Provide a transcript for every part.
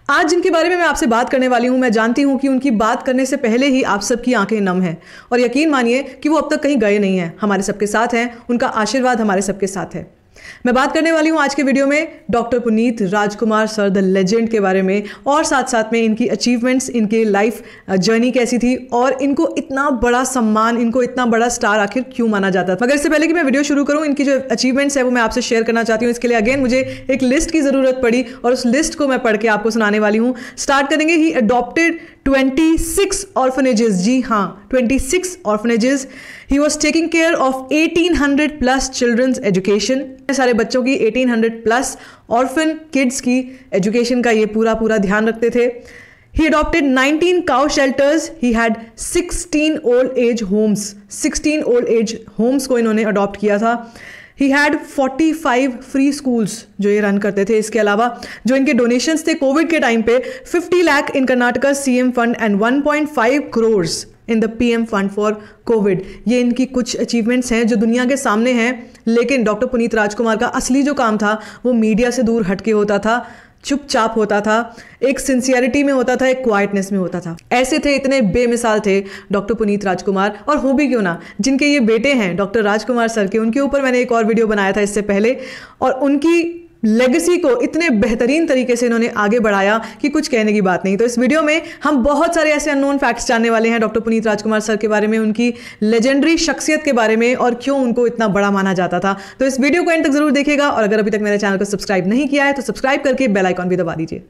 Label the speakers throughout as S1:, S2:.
S1: आज जिनके बारे में मैं आपसे बात करने वाली हूं, मैं जानती हूं कि उनकी बात करने से पहले ही आप सबकी आंखें नम हैं और यकीन मानिए कि वो अब तक कहीं गए नहीं हैं, हमारे सबके साथ हैं, उनका आशीर्वाद हमारे सबके साथ है। मैं बात करने वाली हूं आज के वीडियो में doctor Puneet Rajkumar sir the legend के बारे में और साथ साथ में इनकी अचीवमेंट्स, इनके लाइफ जर्नी कैसी थी और इनको इतना बड़ा सम्मान, इनको इतना बड़ा स्टार आखिर क्यों माना जाता था। मगर इससे पहले कि मैं वीडियो शुरू करूं, इनकी जो अचीवमेंट्स है वो मैं आपसे शेयर करना चाहती हूँ। इसके लिए अगेन मुझे एक लिस्ट की जरूरत पड़ी और उस लिस्ट को मैं पढ़ के आपको सुनाने वाली हूँ। स्टार्ट करेंगे। ही अडॉप्टेड 26 ऑर्फनेजेस, जी हाँ 26 orphanages. He was taking care of 1800 plus childrens education, सारे बच्चों की 1800 प्लस ऑर्फन किड्स की एजुकेशन का ये पूरा ध्यान रखते थे। He adopted 19 cow shelters. He had 16 old age homes. 16 old age homes को इन्होंने अडॉप्ट किया था। He had 45 फ्री स्कूल्स जो ये रन करते थे। इसके अलावा जो इनके डोनेशंस थे कोविड के टाइम पे 50 lakh in Karnataka CM fund and 1.5 crore in the PM fund for Covid. ये इनकी कुछ अचीवमेंट्स हैं जो दुनिया के सामने हैं, लेकिन डॉक्टर पुनीत राजकुमार का असली जो काम था वो मीडिया से दूर हटके होता था, चुपचाप होता था, एक सिंसियरिटी में होता था, एक क्वाइटनेस में होता था। ऐसे थे, इतने बेमिसाल थे डॉक्टर पुनीत राजकुमार। और हो भी क्यों ना, जिनके ये बेटे हैं डॉक्टर राजकुमार सर के, उनके ऊपर मैंने एक और वीडियो बनाया था इससे पहले, और उनकी लेगेसी को इतने बेहतरीन तरीके से इन्होंने आगे बढ़ाया कि कुछ कहने की बात नहीं। तो इस वीडियो में हम बहुत सारे ऐसे अननोन फैक्ट्स जानने वाले हैं डॉक्टर पुनीत राजकुमार सर के बारे में, उनकी लेजेंडरी शख्सियत के बारे में और क्यों उनको इतना बड़ा माना जाता था। तो इस वीडियो को एंड तक जरूर देखिएगा और अगर अभी तक मेरे चैनल को सब्सक्राइब नहीं किया है तो सब्सक्राइब करके बेल आइकॉन भी दबा दीजिए।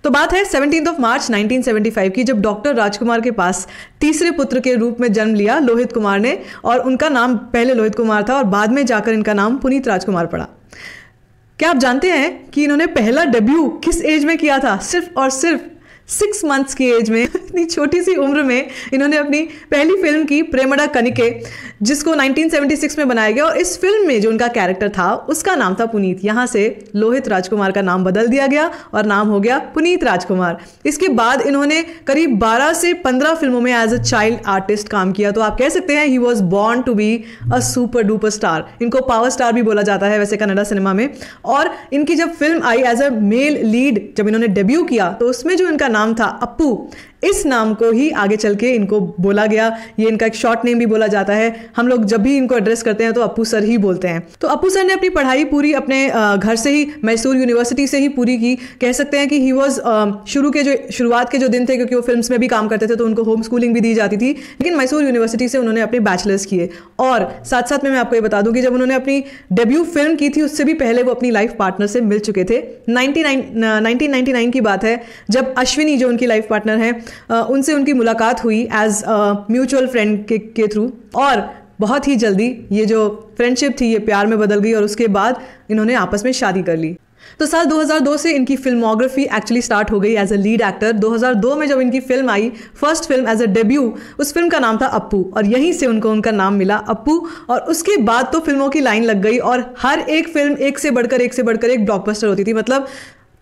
S1: तो बात है 17 मार्च 1975 की, जब डॉक्टर राजकुमार के पास तीसरे पुत्र के रूप में जन्म लिया लोहित कुमार ने, और उनका नाम पहले लोहित कुमार था और बाद में जाकर इनका नाम पुनीत राजकुमार पड़ा। क्या आप जानते हैं कि इन्होंने पहला डेब्यू किस एज में किया था? सिर्फ और सिर्फ 6 मंथ्स की एज में, इतनी छोटी सी उम्र में इन्होंने अपनी पहली फिल्म की प्रेमड़ा कनिके, जिसको 1976 में बनाया गया, और इस फिल्म में जो उनका कैरेक्टर था उसका नाम था पुनीत। यहाँ से लोहित राजकुमार का नाम बदल दिया गया और नाम हो गया पुनीत राजकुमार। इसके बाद इन्होंने करीब 12 से 15 फिल्मों में एज अ चाइल्ड आर्टिस्ट काम किया। तो आप कह सकते हैं he was born to be a super duper star. इनको पावर स्टार भी बोला जाता है वैसे कन्नड़ा सिनेमा में। और इनकी जब फिल्म आई एज अ मेल लीड, जब इन्होंने डेब्यू किया, तो उसमें जो इनका नाम था अप्पू, इस नाम को ही आगे चल के इनको बोला गया। ये इनका एक शॉर्ट नेम भी बोला जाता है। हम लोग जब भी इनको एड्रेस करते हैं तो अप्पू सर ही बोलते हैं। तो अप्पू सर ने अपनी पढ़ाई पूरी अपने घर से ही, मैसूर यूनिवर्सिटी से ही पूरी की। कह सकते हैं कि ही वॉज शुरुआत के जो दिन थे, क्योंकि वो फिल्म्स में भी काम करते थे तो उनको होम स्कूलिंग भी दी जाती थी, लेकिन मैसूर यूनिवर्सिटी से उन्होंने अपने बैचलर्स किए। और साथ साथ में मैं आपको ये बता दूं कि जब उन्होंने अपनी डेब्यू फिल्म की थी उससे भी पहले वो अपनी लाइफ पार्टनर से मिल चुके थे। 1999 की बात है, जब अश्विनी जो उनकी लाइफ पार्टनर है, उनसे उनकी मुलाकात हुई एज म्यूचुअल फ्रेंड के थ्रू, और बहुत ही जल्दी ये जो फ्रेंडशिप थी ये प्यार में बदल गई और उसके बाद इन्होंने आपस में शादी कर ली। तो साल 2002 से इनकी फिल्मोग्राफी एक्चुअली स्टार्ट हो गई एज अ लीड एक्टर। 2002 में जब इनकी फिल्म आई, first film as a debut, उस फिल्म का नाम था अप्पू, और यहीं से उनको उनका नाम मिला अप्पू। और उसके बाद तो फिल्मों की लाइन लग गई और हर एक फिल्म एक से बढ़कर एक ब्लॉकबस्टर होती थी। मतलब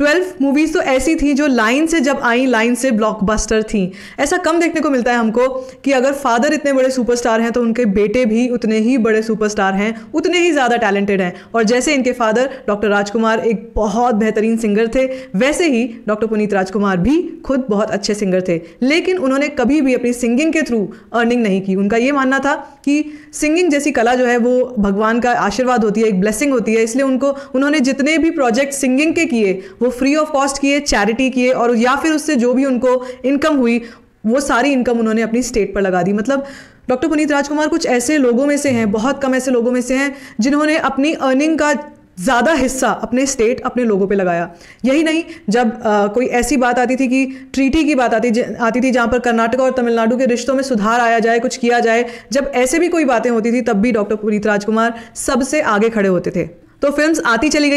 S1: 12 मूवीज तो ऐसी थी जो लाइन से जब आई, लाइन से ब्लॉकबस्टर थी। ऐसा कम देखने को मिलता है हमको कि अगर फादर इतने बड़े सुपरस्टार हैं तो उनके बेटे भी उतने ही बड़े सुपरस्टार हैं, उतने ही ज़्यादा टैलेंटेड हैं। और जैसे इनके फादर डॉक्टर राजकुमार एक बहुत बेहतरीन सिंगर थे, वैसे ही डॉक्टर पुनीत राजकुमार भी खुद बहुत अच्छे सिंगर थे, लेकिन उन्होंने कभी भी अपनी सिंगिंग के थ्रू अर्निंग नहीं की। उनका ये मानना था कि सिंगिंग जैसी कला जो है वो भगवान का आशीर्वाद होती है, एक ब्लेसिंग होती है, इसलिए उन्होंने जितने भी प्रोजेक्ट सिंगिंग के किए वो फ्री ऑफ कॉस्ट किए, चैरिटी किए, और या फिर उससे जो भी उनको इनकम हुई वो सारी इनकम उन्होंने अपनी स्टेट पर लगा दी। मतलब डॉक्टर पुनीत राजकुमार कुछ ऐसे लोगों में से हैं, बहुत कम ऐसे लोगों में से हैं जिन्होंने अपनी अर्निंग का ज़्यादा हिस्सा अपने स्टेट, अपने लोगों पे लगाया। यही नहीं, जब कोई ऐसी बात आती थी कि ट्रीटी की बात आती थी जहाँ पर कर्नाटक और तमिलनाडु के रिश्तों में सुधार आया जाए, कुछ किया जाए, जब ऐसे भी कोई बातें होती थी तब भी डॉक्टर पुनीत राजकुमार सबसे आगे खड़े होते थे। तो फिल्म्स आती चली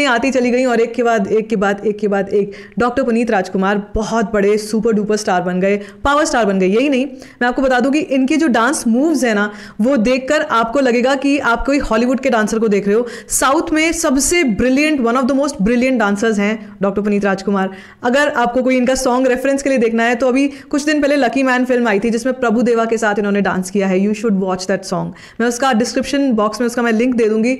S1: गई और एक के बाद एक डॉक्टर पुनीत राजकुमार बहुत बड़े सुपर डुपर स्टार बन गए, पावर स्टार बन गए। यही नहीं, मैं आपको बता दूं कि इनके जो डांस मूव्स हैं ना, वो देखकर आपको लगेगा कि आप कोई हॉलीवुड के डांसर को देख रहे हो। साउथ में सबसे brilliant, one of the most brilliant dancers हैं डॉक्टर पुनीत राजकुमार। अगर आपको कोई इनका सॉन्ग रेफरेंस के लिए देखना है तो अभी कुछ दिन पहले लकी मैन फिल्म आई थी जिसमें प्रभु देवा के साथ इन्होंने डांस किया है। You should watch that song. मैं उसका डिस्क्रिप्शन बॉक्स में उसका मैं लिंक दे दूंगी।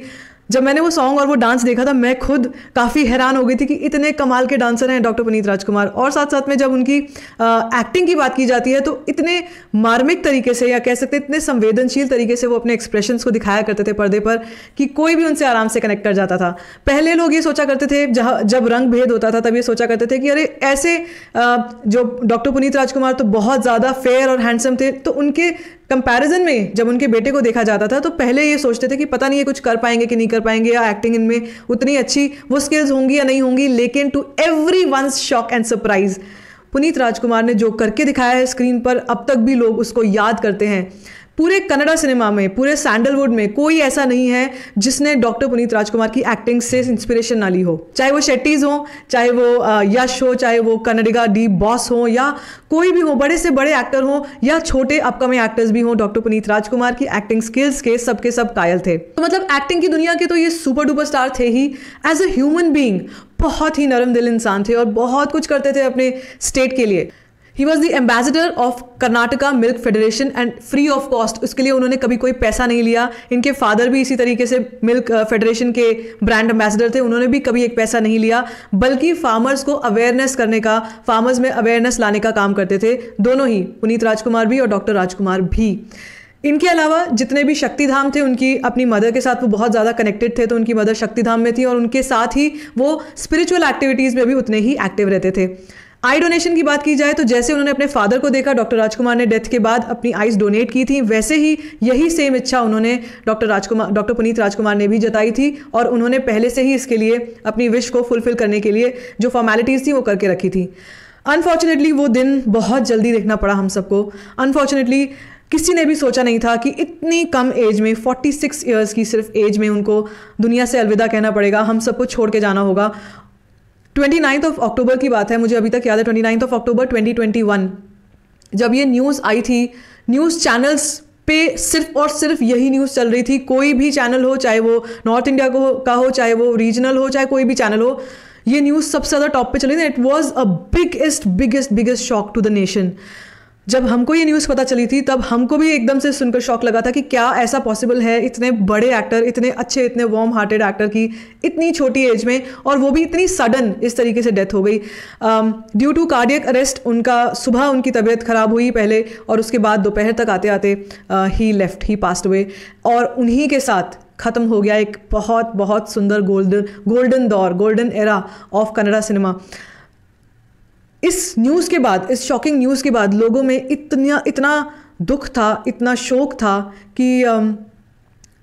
S1: जब मैंने वो सॉन्ग और वो डांस देखा था, मैं खुद काफ़ी हैरान हो गई थी कि इतने कमाल के डांसर हैं डॉक्टर पुनीत राजकुमार। और साथ साथ में जब उनकी एक्टिंग की बात की जाती है तो इतने मार्मिक तरीके से, या कह सकते हैं इतने संवेदनशील तरीके से वो अपने एक्सप्रेशंस को दिखाया करते थे पर्दे पर कि कोई भी उनसे आराम से कनेक्ट कर जाता था। पहले लोग ये सोचा करते थे, जब रंग भेद होता था तब ये सोचा करते थे कि अरे ऐसे जो डॉक्टर पुनीत राजकुमार तो बहुत ज़्यादा फेयर और हैंडसम थे, तो उनके कंपैरिजन में जब उनके बेटे को देखा जाता था तो पहले ये सोचते थे कि पता नहीं ये कुछ कर पाएंगे कि नहीं कर पाएंगे, या एक्टिंग इनमें उतनी अच्छी वो स्किल्स होंगी या नहीं होंगी। लेकिन to everyone's shock and surprise, Puneet Rajkumar ने जो करके दिखाया है स्क्रीन पर, अब तक भी लोग उसको याद करते हैं। पूरे कन्नड़ा सिनेमा में, पूरे सैंडलवुड में कोई ऐसा नहीं है जिसने डॉक्टर पुनीत राजकुमार की एक्टिंग से इंस्पिरेशन ना ली हो। चाहे वो शेट्टीज हो, चाहे वो यश हो, चाहे वो कन्नडिगा डी बॉस हो, या कोई भी हो, बड़े से बड़े एक्टर हो या छोटे अपकमिंग एक्टर्स भी हो, डॉक्टर पुनीत राजकुमार की एक्टिंग स्किल्स के सबके सब कायल थे। तो मतलब एक्टिंग की दुनिया के तो ये सुपर डुपर स्टार थे ही। एज अ ह्यूमन बीइंग बहुत ही नरम दिल इंसान थे और बहुत कुछ करते थे अपने स्टेट के लिए। ही was the ambassador of Karnataka milk federation and free of cost. उसके लिए उन्होंने कभी कोई पैसा नहीं लिया। इनके फादर भी इसी तरीके से मिल्क फेडरेशन के ब्रांड एम्बेसडर थे, उन्होंने भी कभी एक पैसा नहीं लिया, बल्कि फार्मर्स को अवेयरनेस करने का, फार्मर्स में अवेयरनेस लाने का काम करते थे। दोनों ही, पुनीत राजकुमार भी और डॉक्टर राजकुमार भी। इनके अलावा जितने भी शक्तिधाम थे, उनकी अपनी मदर के साथ वो बहुत ज़्यादा कनेक्टेड थे, तो उनकी मदर शक्तिधाम में थी और उनके साथ ही वो स्पिरिचुअल एक्टिविटीज़ में भी उतने ही एक्टिव रहते थे। आई डोनेशन की बात की जाए तो जैसे उन्होंने अपने फादर को देखा, डॉक्टर राजकुमार ने डेथ के बाद अपनी आइज़ डोनेट की थी, वैसे ही यही सेम इच्छा उन्होंने डॉक्टर पुनीत राजकुमार ने भी जताई थी और उन्होंने पहले से ही इसके लिए अपनी विश को फुलफिल करने के लिए जो फॉर्मेलिटीज़ थी वो करके रखी थी। अनफॉर्चुनेटली वो दिन बहुत जल्दी देखना पड़ा हम सबको। अनफॉर्चुनेटली किसी ने भी सोचा नहीं था कि इतनी कम एज में, 46 ईयर्स की सिर्फ एज में, उनको दुनिया से अलविदा कहना पड़ेगा, हम सबको छोड़ के जाना होगा। 29 अक्टूबर की बात है, मुझे अभी तक याद है, 29 अक्टूबर 2021 जब ये न्यूज़ आई थी, न्यूज़ चैनल्स पे सिर्फ और सिर्फ यही न्यूज़ चल रही थी। कोई भी चैनल हो, चाहे वो नॉर्थ इंडिया का हो, चाहे वो रीजनल हो, चाहे कोई भी चैनल हो, ये न्यूज़ सबसे ज़्यादा टॉप पे चली थी। It was a biggest shock to the nation. जब हमको ये न्यूज़ पता चली थी तब हमको भी एकदम से सुनकर शॉक लगा था कि क्या ऐसा पॉसिबल है, इतने बड़े एक्टर, इतने अच्छे, इतने वार्म हार्टेड एक्टर की इतनी छोटी एज में, और वो भी इतनी सडन इस तरीके से डेथ हो गई ड्यू टू कार्डियक अरेस्ट। उनका सुबह उनकी तबीयत ख़राब हुई पहले, और उसके बाद दोपहर तक आते आते ही पास्ड अवे, और उन्हीं के साथ ख़त्म हो गया एक बहुत सुंदर गोल्डन दौर, golden era of Kannada cinema. इस न्यूज़ के बाद, इस शॉकिंग न्यूज़ के बाद लोगों में इतना दुख था, इतना शोक था कि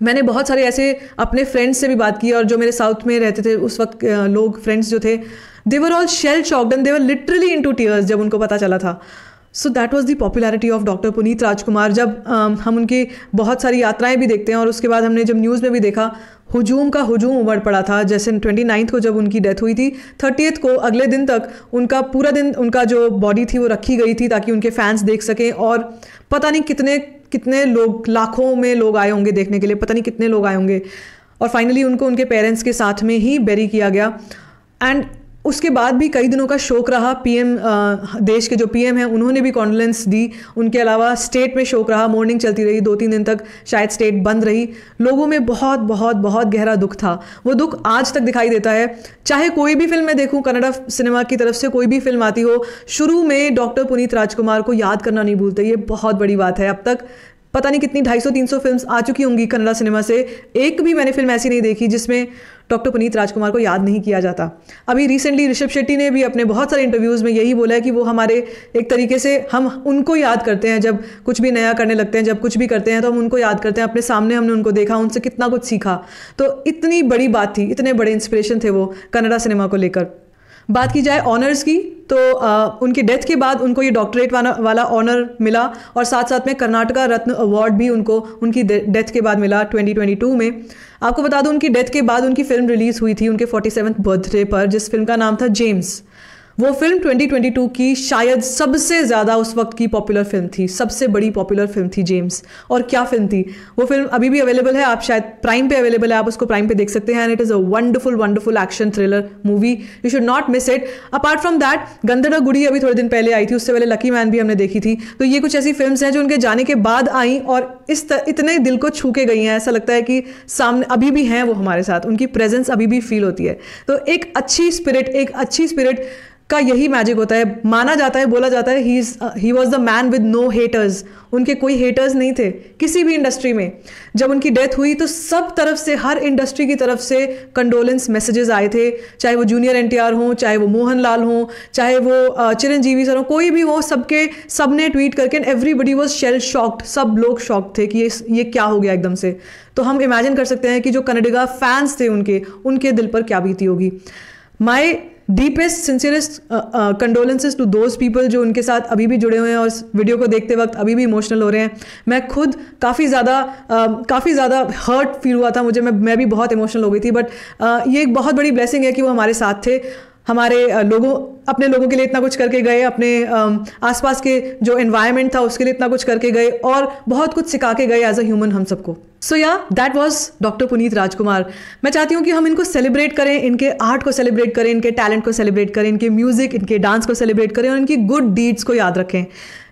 S1: मैंने बहुत सारे ऐसे अपने फ्रेंड्स से भी बात की, और जो मेरे साउथ में रहते थे उस वक्त लोग, फ्रेंड्स जो थे, they were all shell shocked and they were literally into tears जब उनको पता चला था। So that was the popularity of doctor Puneet Rajkumar. जब हम उनकी बहुत सारी यात्राएं भी देखते हैं, और उसके बाद हमने जब न्यूज़ में भी देखा, हुजूम का हुजूम उमड़ पड़ा था। जैसे 29 को जब उनकी डेथ हुई थी, 30 को अगले दिन तक उनका पूरा दिन, उनका जो बॉडी थी वो रखी गई थी ताकि उनके फैंस देख सकें, और पता नहीं कितने लोग, लाखों में लोग आए होंगे देखने के लिए, पता नहीं कितने लोग आए होंगे। और फाइनली उनको उनके पेरेंट्स के साथ में ही बेरी किया गया। एंड उसके बाद भी कई दिनों का शोक रहा। पीएम, देश के जो पीएम हैं, उन्होंने भी कॉन्डोलेंस दी। उनके अलावा स्टेट में शोक रहा, मॉर्निंग चलती रही, 2-3 दिन तक शायद स्टेट बंद रही। लोगों में बहुत गहरा दुख था। वो दुख आज तक दिखाई देता है। चाहे कोई भी फिल्म मैं देखूं, कन्नड़ा सिनेमा की तरफ से कोई भी फिल्म आती हो, शुरू में डॉक्टर पुनीत राजकुमार को याद करना नहीं भूलते। ये बहुत बड़ी बात है। अब तक पता नहीं कितनी 250-300 फिल्म्स आ चुकी होंगी कन्नड़ा सिनेमा से, एक भी मैंने फिल्म ऐसी नहीं देखी जिसमें डॉक्टर पुनीत राजकुमार को याद नहीं किया जाता। अभी रिसेंटली ऋषभ शेट्टी ने भी अपने बहुत सारे इंटरव्यूज़ में यही बोला है कि वो हमारे, एक तरीके से हम उनको याद करते हैं जब कुछ भी नया करने लगते हैं, जब कुछ भी करते हैं तो हम उनको याद करते हैं। अपने सामने हमने उनको देखा, उनसे कितना कुछ सीखा। तो इतनी बड़ी बात थी, इतने बड़े इंस्पिरेशन थे वो कन्नड़ा सिनेमा को लेकर। बात की जाए ऑनर्स की, तो उनकी डेथ के बाद उनको ये डॉक्टरेट वाला ऑनर मिला, और साथ साथ में कर्नाटका रत्न अवार्ड भी उनको उनकी डेथ के बाद मिला 2022 में। आपको बता दूं, उनकी डेथ के बाद उनकी फिल्म रिलीज़ हुई थी उनके 47th बर्थडे पर, जिस फिल्म का नाम था जेम्स। वो फिल्म 2022 की शायद सबसे ज़्यादा उस वक्त की पॉपुलर फिल्म थी, सबसे बड़ी पॉपुलर फिल्म थी जेम्स। और क्या फिल्म थी वो? फिल्म अभी भी अवेलेबल है, आप शायद प्राइम पे अवेलेबल है, आप उसको प्राइम पे देख सकते हैं। And it is a wonderful wonderful action thriller movie, you should not miss it. Apart from that गंधर्व गुड़ी अभी थोड़े दिन पहले आई थी, उससे पहले लकी मैन भी हमने देखी थी। तो ये कुछ ऐसी फिल्म्स हैं जो उनके जाने के बाद आई और इतने दिल को छू के गई हैं, ऐसा लगता है कि सामने अभी भी हैं वो हमारे साथ, उनकी प्रेजेंस अभी भी फील होती है। तो एक अच्छी स्पिरिट का यही मैजिक होता है। माना जाता है, बोला जाता है he was the man with no haters. उनके कोई हेटर्स नहीं थे किसी भी इंडस्ट्री में। जब उनकी डेथ हुई तो सब तरफ से, हर इंडस्ट्री की तरफ से कंडोलेंस मैसेजेस आए थे, चाहे वो जूनियर एनटीआर हों, चाहे वो मोहनलाल हों, चाहे वो चिरंजीवी सर हों, कोई भी हो, सबने ट्वीट करके एवरीबडी वॉज शेल शॉक्ड। सब लोग शॉक्ड थे कि ये क्या हो गया एकदम से। तो हम इमेजिन कर सकते हैं कि जो कन्नडिगा फैंस थे उनके दिल पर क्या बीती होगी। My deepest sincerest condolences to those people जो उनके साथ अभी भी जुड़े हुए हैं और इस वीडियो को देखते वक्त अभी भी इमोशनल हो रहे हैं। मैं खुद काफ़ी ज़्यादा हर्ट फील हुआ था मुझे, मैं भी बहुत इमोशनल हो गई थी। बट ये एक बहुत बड़ी ब्लेसिंग है कि वो हमारे साथ थे, हमारे अपने लोगों के लिए इतना कुछ करके गए, अपने आसपास के जो एनवायरनमेंट था उसके लिए इतना कुछ करके गए और बहुत कुछ सिखा के गए एज अ ह्यूमन हम सबको। सो या दैट वॉज डॉक्टर पुनीत राजकुमार। मैं चाहती हूँ कि हम इनको सेलिब्रेट करें, इनके आर्ट को सेलिब्रेट करें, इनके टैलेंट को सेलिब्रेट करें, इनके म्यूजिक, इनके डांस को सेलिब्रेट करें और इनकी गुड डीड्स को याद रखें।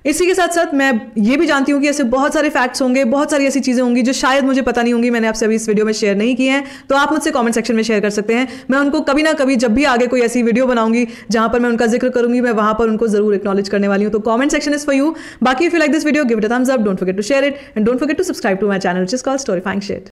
S1: इसी के साथ साथ मैं ये भी जानती हूँ कि ऐसे बहुत सारे फैक्ट्स होंगे, बहुत सारी ऐसी चीज़ें होंगी जो शायद मुझे पता नहीं होंगी, मैंने आपसे अभी इस वीडियो में शेयर नहीं की हैं, तो आप मुझसे कमेंट सेक्शन में शेयर कर सकते हैं। मैं उनको कभी ना कभी, जब भी आगे कोई ऐसी वीडियो बनाऊंगी जहां पर मैं उनका जिक्र करूंगी, मैं वहां पर उनको जरूर एक्नॉलेज करने वाली हूँ। तो comment section is for you. बाकी if you like this video, give it a thumbs up, don't forget to share it and don't forget to subscribe to my channel which is called storifying shit.